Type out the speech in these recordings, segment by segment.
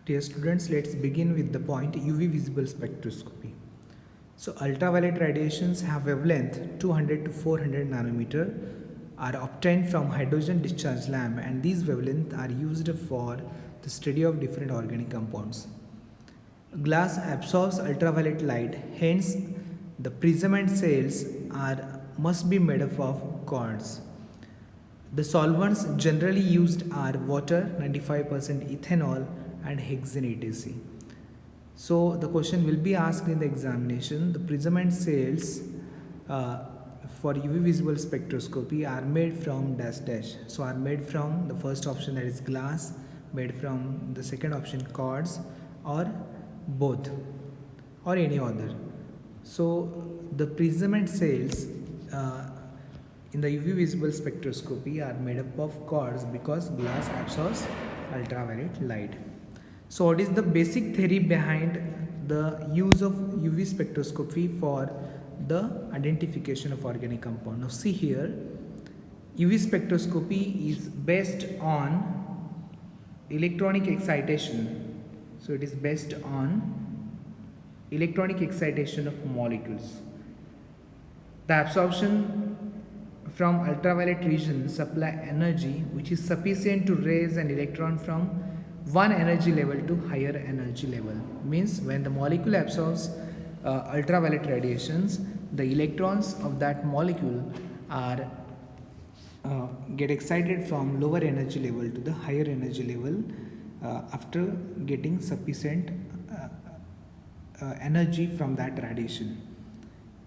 Dear students, let's begin with the point UV visible spectroscopy. So ultraviolet radiations have wavelength 200 to 400 nanometer are obtained from hydrogen discharge lamp, and these wavelengths are used for the study of different organic compounds. Glass absorbs ultraviolet light, hence the prism and cells must be made up of quartz. The solvents generally used are water, 95% ethanol, and hexane etc. So the question will be asked in the examination. The prism and cells for UV visible spectroscopy are made from dash dash. So are made from the first option, that is glass, made from the second option quartz, or both, or any other. So the prism and cells in the UV visible spectroscopy are made up of quartz because glass absorbs ultraviolet light. So what is the basic theory behind the use of UV spectroscopy for the identification of organic compound? Now see here, UV spectroscopy is based on electronic excitation. So it is based on electronic excitation of molecules. The absorption from ultraviolet region supply energy which is sufficient to raise an electron from one energy level to higher energy level. Means when the molecule absorbs ultraviolet radiations, the electrons of that molecule are get excited from lower energy level to the higher energy level after getting sufficient energy from that radiation.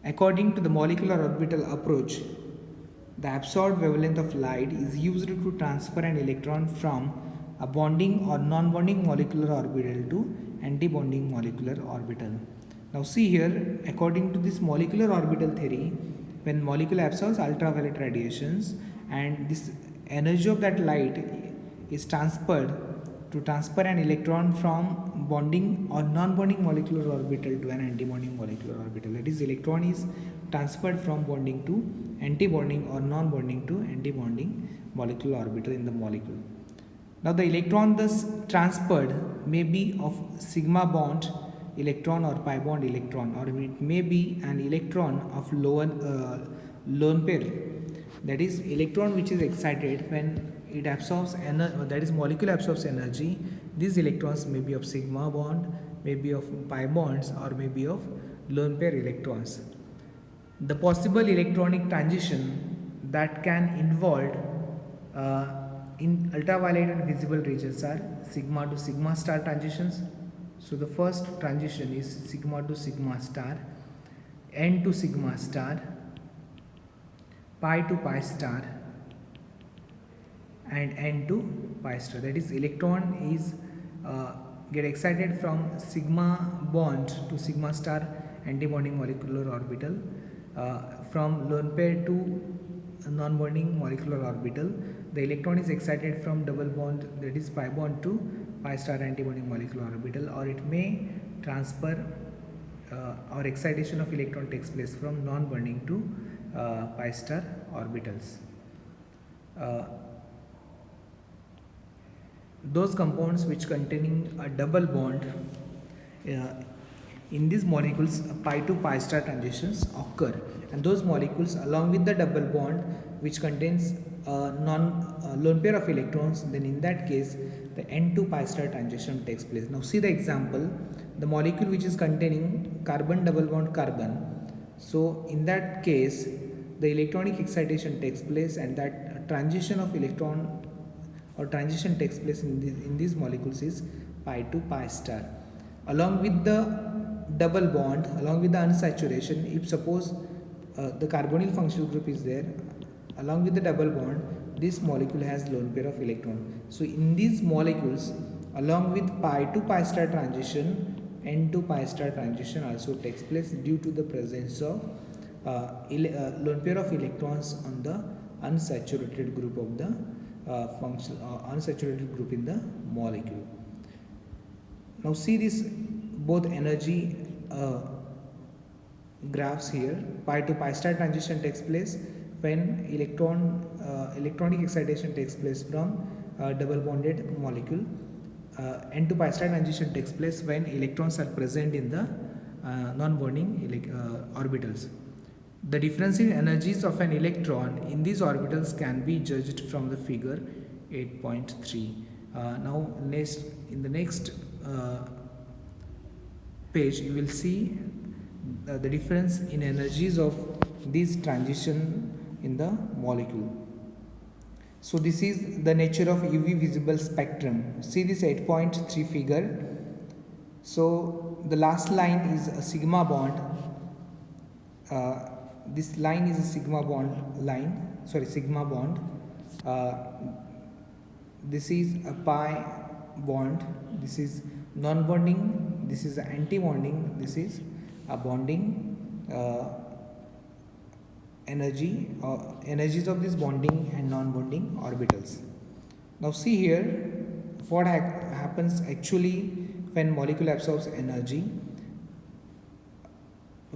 According to the molecular orbital approach, the absorbed wavelength of light is used to transfer an electron from a bonding or non-bonding molecular orbital to anti-bonding molecular orbital. Now see here, according to this molecular orbital theory, when molecule absorbs ultraviolet radiations and this energy of that light is transferred to transfer an electron from bonding or non-bonding molecular orbital to an anti-bonding molecular orbital. That is, electron is transferred from bonding to anti-bonding or non-bonding to anti-bonding molecular orbital in the molecule. Now the electron thus transferred may be of sigma bond electron or pi bond electron, or it may be an electron of lone pair. That is, electron which is excited when it absorbs energy, that is molecule absorbs energy. These electrons may be of sigma bond, may be of pi bonds, or may be of lone pair electrons. The possible electronic transition that can involve in ultraviolet and visible regions are sigma to sigma star transitions. So the first transition is sigma to sigma star, n to sigma star, pi to pi star, and n to pi star. That is, electron is get excited from sigma bond to sigma star anti-bonding molecular orbital, from lone pair to non-bonding molecular orbital. The electron is excited from double bond, that is pi bond, to pi star anti-bonding molecular orbital, or it may transfer or excitation of electron takes place from non-bonding to pi star orbitals. Those compounds which containing a double bond, in these molecules pi to pi star transitions occur, and those molecules along with the double bond which contains lone pair of electrons, then in that case the n to pi star transition takes place. Now see the example, the molecule which is containing carbon double bond carbon. So in that case the electronic excitation takes place, and that transition of electron or transition takes place in these molecules is pi to pi star. Along with the double bond, along with the unsaturation, if suppose the carbonyl functional group is there, along with the double bond, this molecule has lone pair of electron. So in these molecules, along with pi to pi star transition, n to pi star transition also takes place due to the presence of lone pair of electrons on the unsaturated group of the unsaturated group in the molecule. Now see this both energy graphs here. Pi to pi star transition takes place when electronic excitation takes place from double bonded molecule N to pi star transition takes place when electrons are present in the non-bonding orbitals. The difference in energies of an electron in these orbitals can be judged from the figure 8.3. Now next, in the next page you will see the difference in energies of these transition in the molecule. So this is the nature of UV visible spectrum. See this 8.3 figure. So the last line is a sigma bond. This line is a sigma bond line. Sorry, sigma bond. This is a pi bond. This is non-bonding. This is anti-bonding. This is a bonding energies of this bonding and non-bonding orbitals. Now see here what happens actually when molecule absorbs energy.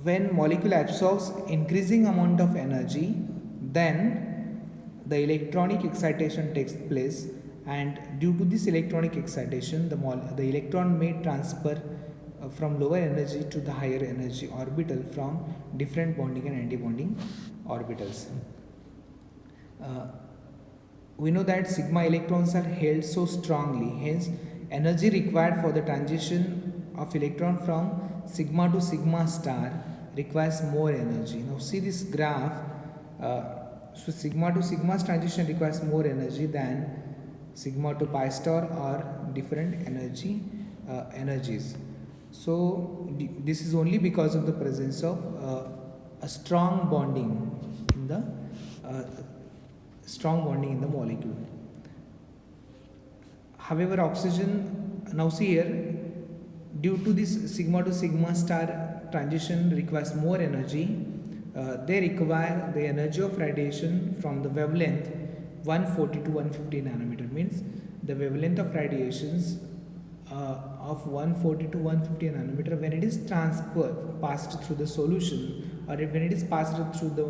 When molecule absorbs increasing amount of energy, then the electronic excitation takes place, and due to this electronic excitation the electron may transfer from lower energy to the higher energy orbital from different bonding and anti-bonding orbitals. We know that sigma electrons are held so strongly, hence energy required for the transition of electron from sigma to sigma star requires more energy. Now see this graph. So sigma to sigma transition requires more energy than sigma to pi star or different energies. So this is only because of the presence of a strong bonding in the molecule. However, oxygen, now see here, due to this sigma to sigma star transition requires more energy. They require the energy of radiation from the wavelength 140 to 150 nanometer, means the wavelength of radiations of 140 to 150 nanometer when it is passed through the solution, or when it is passed through the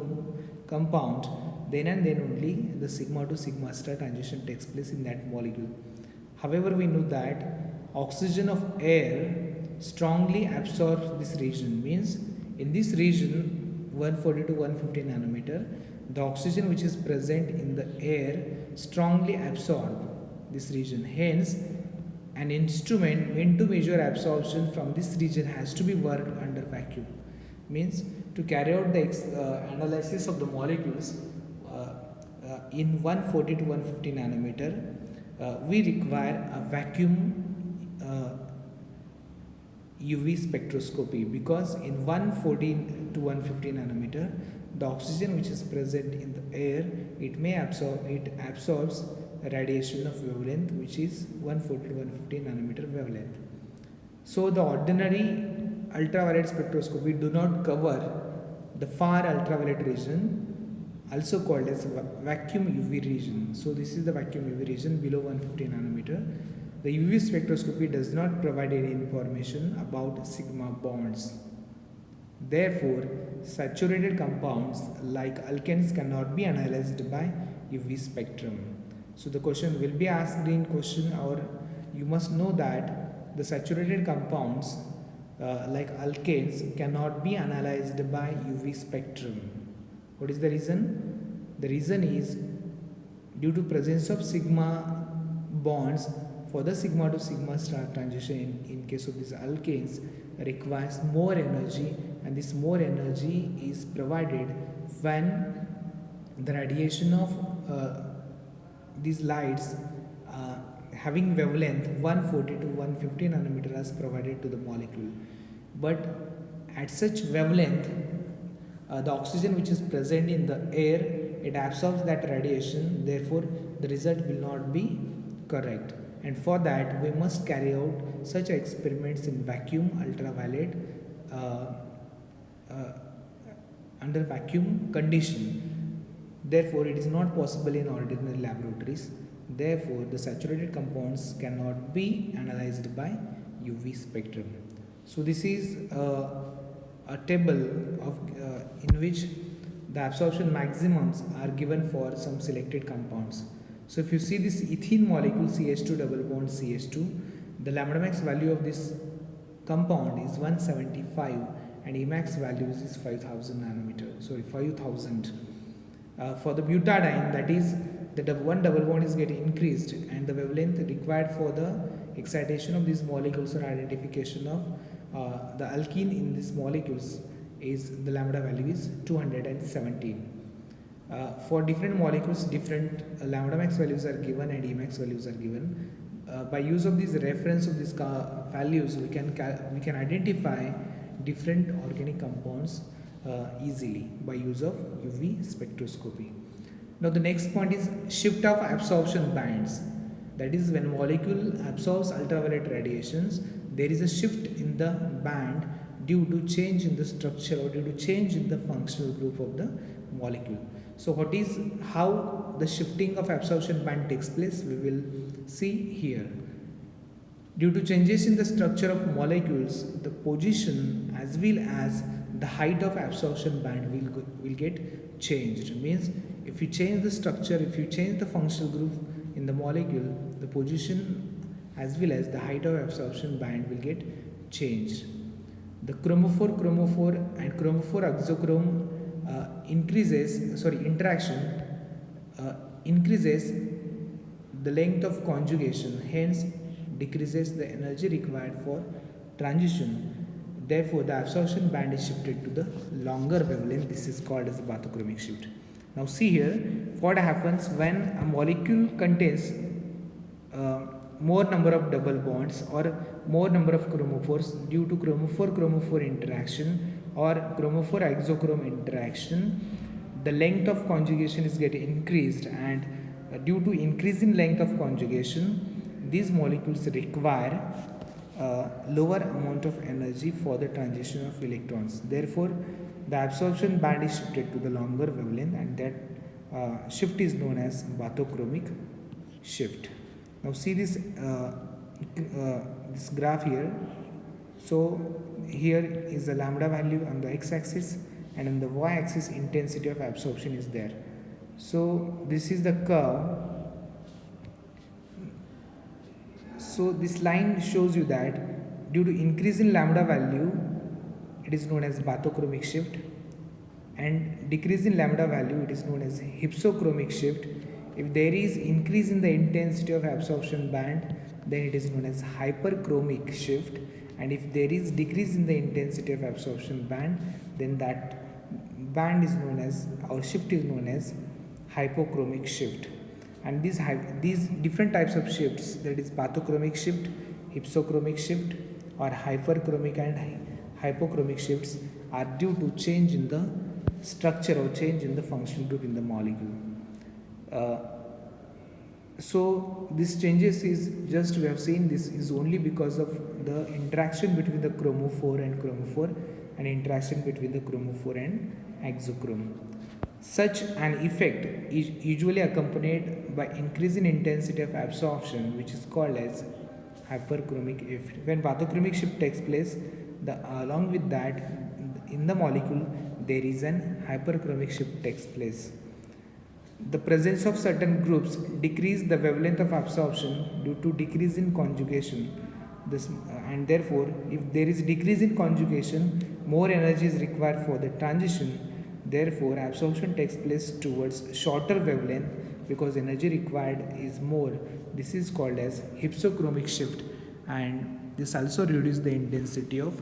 compound, then and then only the sigma to sigma star transition takes place in that molecule. However, we know that oxygen of air strongly absorbs this region, means in this region 140 to 150 nanometer, the oxygen which is present in the air strongly absorbs this region. Hence, an instrument meant to measure absorption from this region has to be worked under vacuum. Means to carry out the analysis of the molecules in 140 to 150 nanometer, we require a vacuum UV spectroscopy, because in 140 to 150 nanometer the oxygen which is present in the air, it absorbs radiation of wavelength which is 140 to 150 nanometer wavelength. So the ordinary ultraviolet spectroscopy do not cover the far ultraviolet region, also called as vacuum UV region. So this is the vacuum UV region below 150 nanometer. The UV spectroscopy does not provide any information about sigma bonds. Therefore, saturated compounds like alkanes cannot be analyzed by UV spectrum. So the question will be asked in question, or you must know that the saturated compounds like alkanes cannot be analyzed by UV spectrum. What is the reason? The reason is due to presence of sigma bonds. For the sigma to sigma star transition in case of these alkanes requires more energy, and this more energy is provided when the radiation of these lights having wavelength 140 to 150 nanometer is provided to the molecule. But at such wavelength, the oxygen which is present in the air, it absorbs that radiation, therefore the result will not be correct. And for that we must carry out such experiments in vacuum ultraviolet under vacuum condition. Therefore it is not possible in ordinary laboratories. Therefore the saturated compounds cannot be analyzed by UV spectrum. So this is a table of in which the absorption maximums are given for some selected compounds. So if you see this ethene molecule CH2 double bond CH2, The lambda max value of this compound is 175 and Emax values is 5000 nanometer, sorry 5000. For the butadiene, that is the one double bond is getting increased and the wavelength required for the excitation of these molecules or identification of the alkene in these molecules is the lambda value is 217. For different molecules, different lambda max values are given and Emax values are given. By use of these reference of these values, we can identify different organic compounds easily by use of UV spectroscopy. Now the next point is shift of absorption bands. That is, when molecule absorbs ultraviolet radiations, there is a shift in the band due to change in the structure or due to change in the functional group of the molecule. So what is how the shifting of absorption band takes place, we will see here. Due to changes in the structure of molecules, the position as well as the height of absorption band will get changed. Means if you change the structure, if you change the functional group in the molecule, the position as well as the height of absorption band will get changed. The chromophore and chromophore exochrome interaction increases the length of conjugation, hence decreases the energy required for transition. Therefore, the absorption band is shifted to the longer wavelength. This is called as the bathochromic shift. Now see here what happens when a molecule contains more number of double bonds or more number of chromophores due to chromophore interaction or chromophore exochrome interaction. The length of conjugation is getting increased, and due to increase in length of conjugation, these molecules require lower amount of energy for the transition of electrons. Therefore, the absorption band is shifted to the longer wavelength, and that shift is known as bathochromic shift. Now see this this graph here. So here is the lambda value on the x-axis, and on the y-axis intensity of absorption is there. So this is the curve. So this line shows you that due to increase in lambda value, it is known as bathochromic shift, and decrease in lambda value, it is known as hypsochromic shift. If there is increase in the intensity of absorption band, then it is known as hyperchromic shift, and if there is decrease in the intensity of absorption band, then that band is known as, or shift is known as hypochromic shift. And these different types of shifts, that is bathochromic shift, hypsochromic shift, or hyperchromic and hypochromic shifts, are due to change in the structure or change in the functional group in the molecule. So these changes is just, we have seen this is only because of the interaction between the chromophore and interaction between the chromophore and exochrome. Such an effect is usually accompanied by increase in intensity of absorption, which is called as hyperchromic effect. When bathochromic shift takes place, along with that, in the molecule there is an hyperchromic shift takes place. The presence of certain groups decrease the wavelength of absorption due to decrease in conjugation. And therefore, if there is decrease in conjugation, more energy is required for the transition. Therefore, absorption takes place towards shorter wavelength because energy required is more. This is called as hypsochromic shift, and this also reduces the intensity of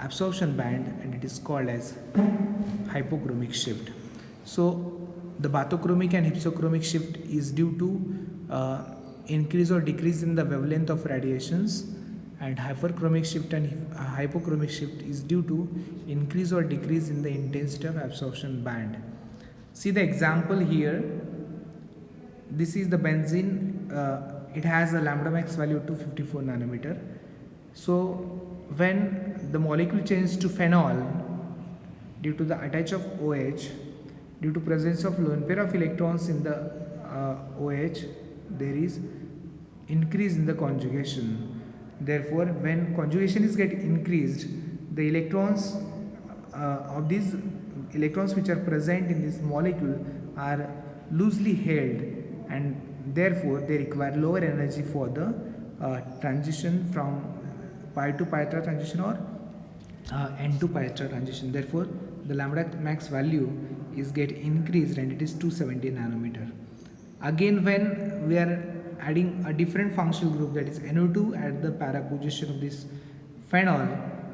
absorption band, and it is called as hypochromic shift. So the bathochromic and hypsochromic shift is due to increase or decrease in the wavelength of radiations, and hyperchromic shift and hypochromic shift is due to increase or decrease in the intensity of absorption band. See the example here. This is the benzene. It has a lambda max value of 254 nanometer. So when the molecule changes to phenol due to the attach of OH, due to presence of lone pair of electrons in the OH, there is increase in the conjugation. Therefore, when conjugation is getting increased, the electrons of these electrons which are present in this molecule are loosely held, and therefore they require lower energy for the transition from pi to pi transition or n to pi transition. Therefore, the lambda max value is get increased and it is 270 nanometer. Again, when we are adding a different functional group, that is NO2 at the para position of this phenol,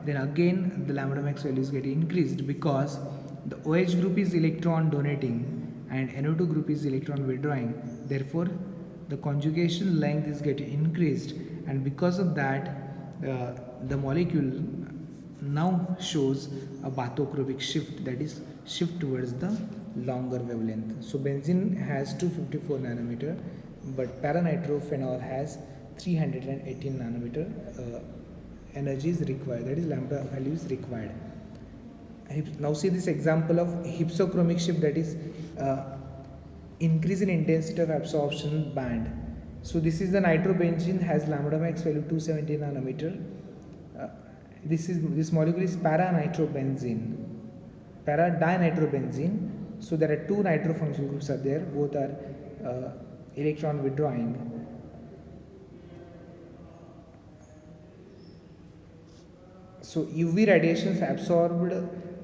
then again the lambda max value is getting increased because the OH group is electron donating and NO2 group is electron withdrawing. Therefore, the conjugation length is getting increased, and because of that the molecule now shows a bathochromic shift, that is shift towards the longer wavelength. So benzene has 254 nanometer, but paranitrophenol has 318 nanometer energy is required, that is lambda value is required. Now see this example of hypsochromic shift, that is increase in intensity of absorption band. So this is the nitrobenzene, has lambda max value 270 nanometer. This molecule is para-dinitrobenzene. So there are two nitro functional groups are there, both are electron withdrawing. So UV radiations absorbed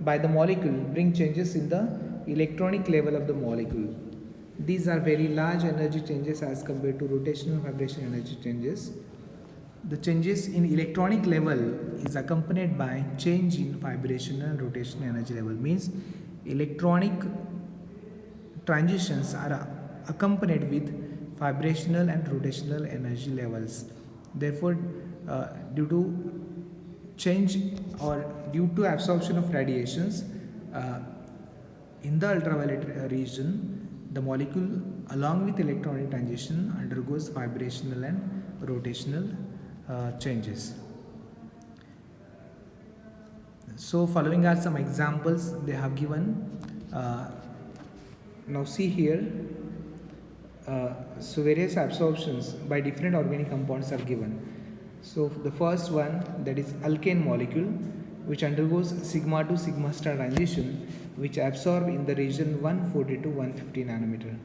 by the molecule bring changes in the electronic level of the molecule. These are very large energy changes as compared to rotational vibration energy changes. The changes in electronic level is accompanied by change in vibrational and rotational energy level. Means electronic transitions are accompanied with vibrational and rotational energy levels. Therefore, due to change or due to absorption of radiations in the ultraviolet region, the molecule along with electronic transition undergoes vibrational and rotational changes. So following are some examples they have given. Now see here, so various absorptions by different organic compounds are given. So the first one, that is alkane molecule, which undergoes sigma to sigma star transition, which absorb in the region 140 to 150 nanometer.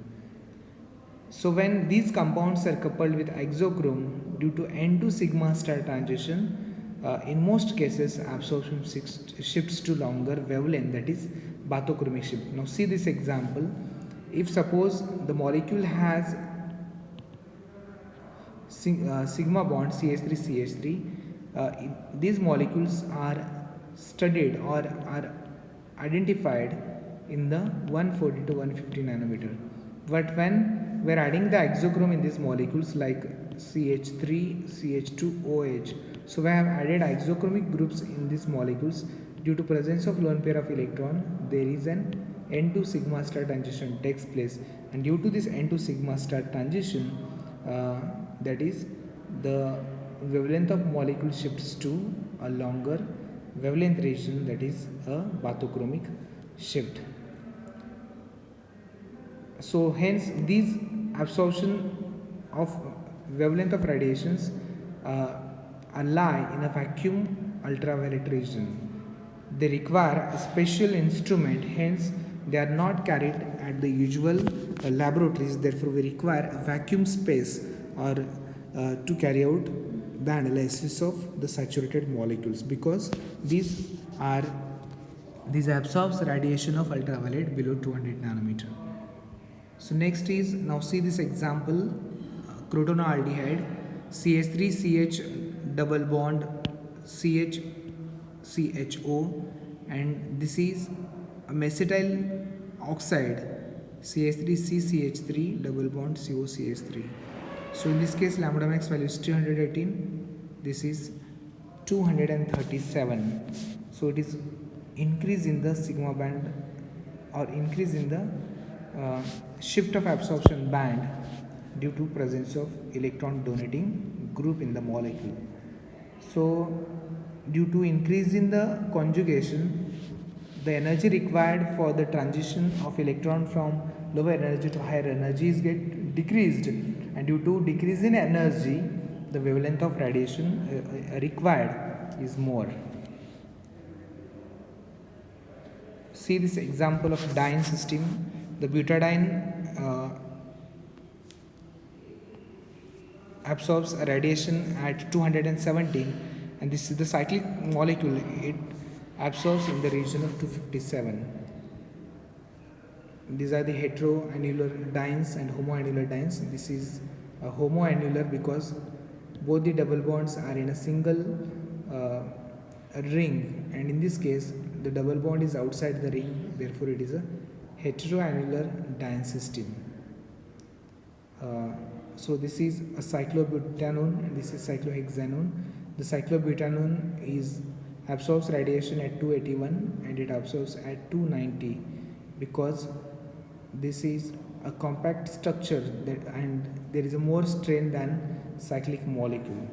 So when these compounds are coupled with exochrome due to N to sigma star transition, in most cases absorption shifts to longer wavelength, that is bathochromic shift. Now see this example. If suppose the molecule has sigma bond CH3CH3, these molecules are studied or are identified in the 140 to 150 nanometer. But when we are adding the exochrome in these molecules like CH3, CH2, OH, so we have added isochromic groups in these molecules. Due to presence of lone pair of electron, there is an N2 sigma star transition takes place, and due to this N2 sigma star transition, that is the wavelength of molecule shifts to a longer wavelength region, that is a bathochromic shift. So hence these absorption of wavelength of radiations lie in a vacuum ultraviolet region. They require a special instrument, hence they are not carried at the usual laboratories. Therefore we require a vacuum space or to carry out the analysis of the saturated molecules, because these absorbs radiation of ultraviolet below 200 nanometer. So next is, now see this example, crotonaldehyde, CH3CH double bond CHCHO, and this is a acetyl oxide CH3CCH3 double bond COCH3. So in this case lambda max value is 218, this is 237. So it is increase in the sigma band or increase in the shift of absorption band due to presence of electron donating group in the molecule. So due to increase in the conjugation, the energy required for the transition of electron from lower energy to higher energy is get decreased, and due to decrease in energy, the wavelength of radiation required is more. See this example of diene system. The butadiene absorbs radiation at 217, and this is the cyclic molecule. It absorbs in the region of 257. These are the heteroannular dienes and homoannular dienes. This is a homoannular because both the double bonds are in a single ring, and in this case the double bond is outside the ring, therefore it is a heteroannular diene system. So this is a cyclobutanone and this is cyclohexanone. The cyclobutanone absorbs radiation at 281 and it absorbs at 290 because this is a compact structure and there is a more strain than cyclic molecule.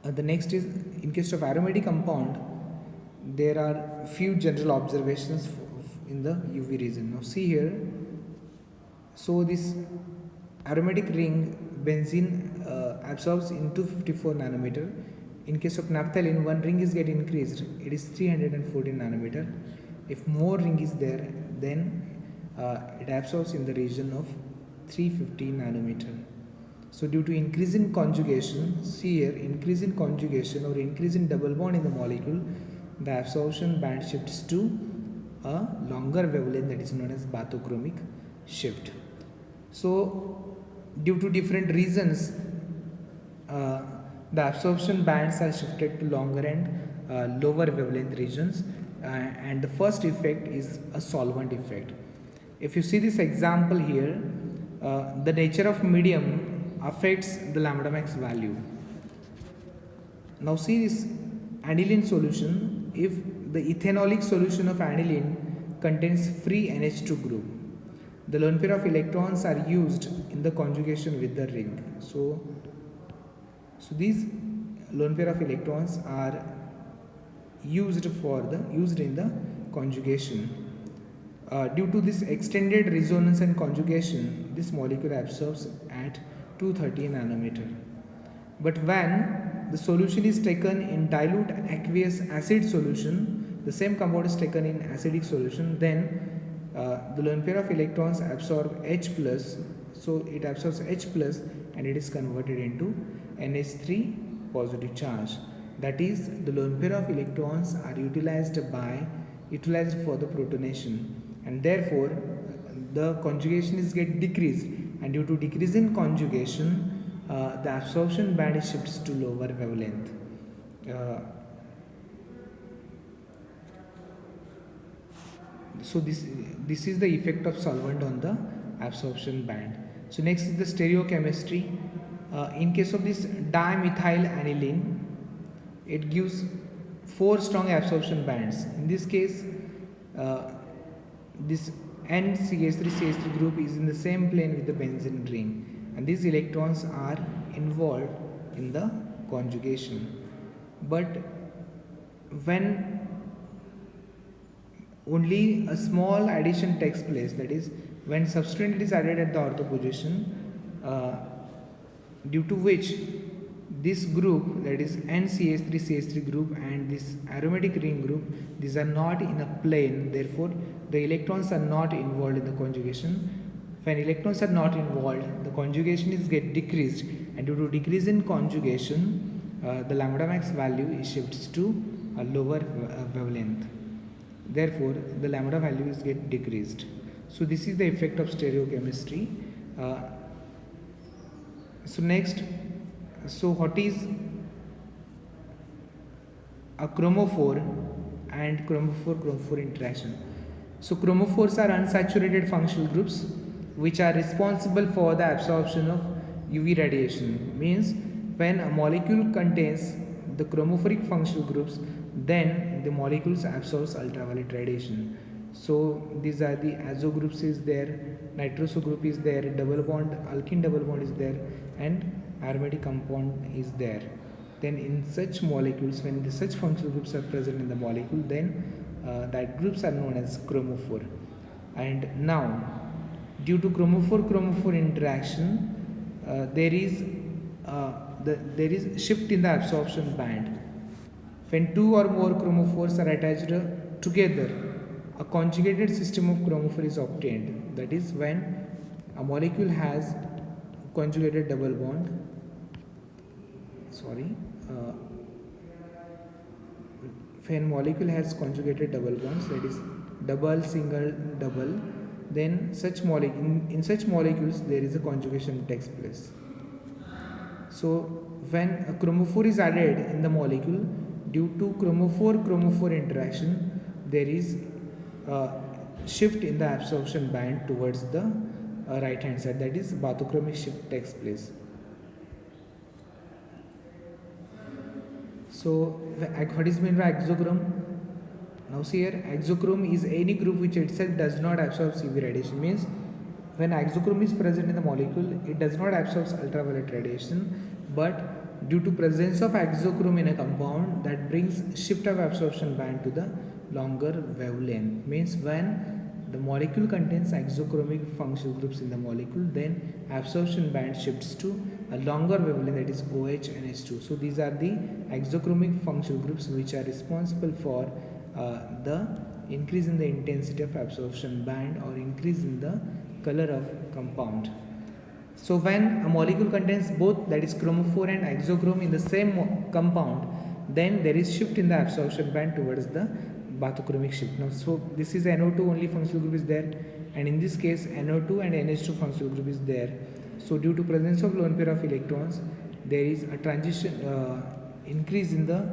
The next is, in case of aromatic compound, there are few general observations in the UV region. Now see here, so this aromatic ring benzene absorbs in 254 nanometer. In case of naphthalene, one ring is get increased, it is 314 nanometer. If more ring is there, then it absorbs in the region of 350 nanometer. So due to increase in conjugation, see here, increase in conjugation or increase in double bond in the molecule, the absorption band shifts to a longer wavelength, that is known as bathochromic shift. So due to different reasons, the absorption bands are shifted to longer and lower wavelength regions, and the first effect is a solvent effect. If you see this example here, the nature of medium affects the lambda max value. Now see this aniline solution. If the ethanolic solution of aniline contains free NH2 group, the lone pair of electrons are used in the conjugation with the ring. So these lone pair of electrons are used in the conjugation. Due to this extended resonance and conjugation, this molecule absorbs at 230 nanometer. But when the solution is taken in dilute aqueous acid solution, the same compound is taken in acidic solution, then the lone pair of electrons absorb H plus, so it absorbs H plus and it is converted into NH3 positive charge. That is, the lone pair of electrons are utilized for the protonation, and therefore the conjugation is get decreased, and due to decrease in conjugation, the absorption band shifts to lower wavelength. So this is the effect of solvent on the absorption band. So next is the stereochemistry. In case of this dimethyl aniline, it gives 4 strong absorption bands. In this case, this NCH3CH3 group is in the same plane with the benzene ring, and these electrons are involved in the conjugation. But when only a small addition takes place, that is, when substrate is added at the ortho position, due to which this group, that is NCH3CH3 group and this aromatic ring group, these are not in a plane, therefore the electrons are not involved in the conjugation. When electrons are not involved, the conjugation is get decreased, and due to decrease in conjugation, the lambda max value shifts to a lower wavelength. Therefore, the lambda value is get decreased. So this is the effect of stereochemistry. So next, so what is a chromophore and chromophore interaction? So chromophores are unsaturated functional groups which are responsible for the absorption of UV radiation. Means when a molecule contains the chromophoric functional groups, then the molecules absorbs ultraviolet radiation. So these are the azo groups is there, nitroso group is there, double bond, alkene double bond is there, and aromatic compound is there. Then in such molecules, when such functional groups are present in the molecule, then that groups are known as chromophore. And now, due to chromophore interaction, there is shift in the absorption band. When 2 or more chromophores are attached together, a conjugated system of chromophore is obtained. That is, when a molecule has conjugated double bond, sorry, when molecule has conjugated double bonds, that is double, single, double, then such in such molecules there is a conjugation takes place. So when a chromophore is added in the molecule, due to chromophore interaction, there is a shift in the absorption band towards the right hand side, that is bathochromic shift takes place. So what is meant by exochrome? Now see here, exochrome is any group which itself does not absorb UV radiation. Means when exochrome is present in the molecule, it does not absorb ultraviolet radiation, but due to presence of exochrome in a compound, that brings shift of absorption band to the longer wavelength. Means when the molecule contains exochromic functional groups in the molecule, then absorption band shifts to a longer wavelength, that is OH and H2. So these are the exochromic functional groups which are responsible for the increase in the intensity of absorption band or increase in the color of compound. So when a molecule contains both, that is chromophore and exochrome in the same compound, then there is shift in the absorption band towards the bathochromic shift. Now, so this is NO2 only functional group is there, and in this case NO2 and NH2 functional group is there. So due to presence of lone pair of electrons, there is a transition increase in the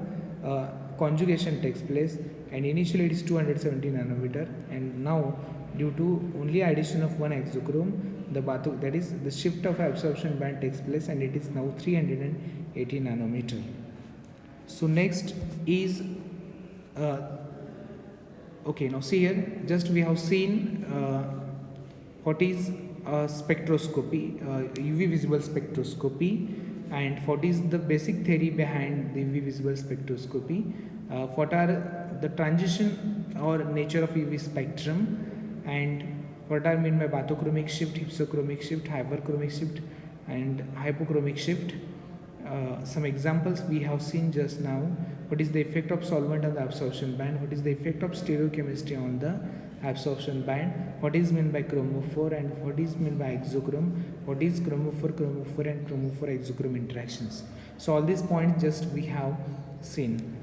conjugation takes place, and initially it is 270 nanometer, and now due to only addition of one exochrome, that is the shift of absorption band takes place, and it is now 380 nanometer. So next is okay, now see here, just we have seen what is spectroscopy, UV visible spectroscopy, and what is the basic theory behind the UV visible spectroscopy, what are the transition or nature of UV spectrum, and what are meant by bathochromic shift, hypsochromic shift, hyperchromic shift, and hypochromic shift. Some examples we have seen just now. What is the effect of solvent on the absorption band? What is the effect of stereochemistry on the absorption band? What is meant by chromophore and what is meant by exochrome? What is chromophore and chromophore exochrome interactions? So all these points just we have seen.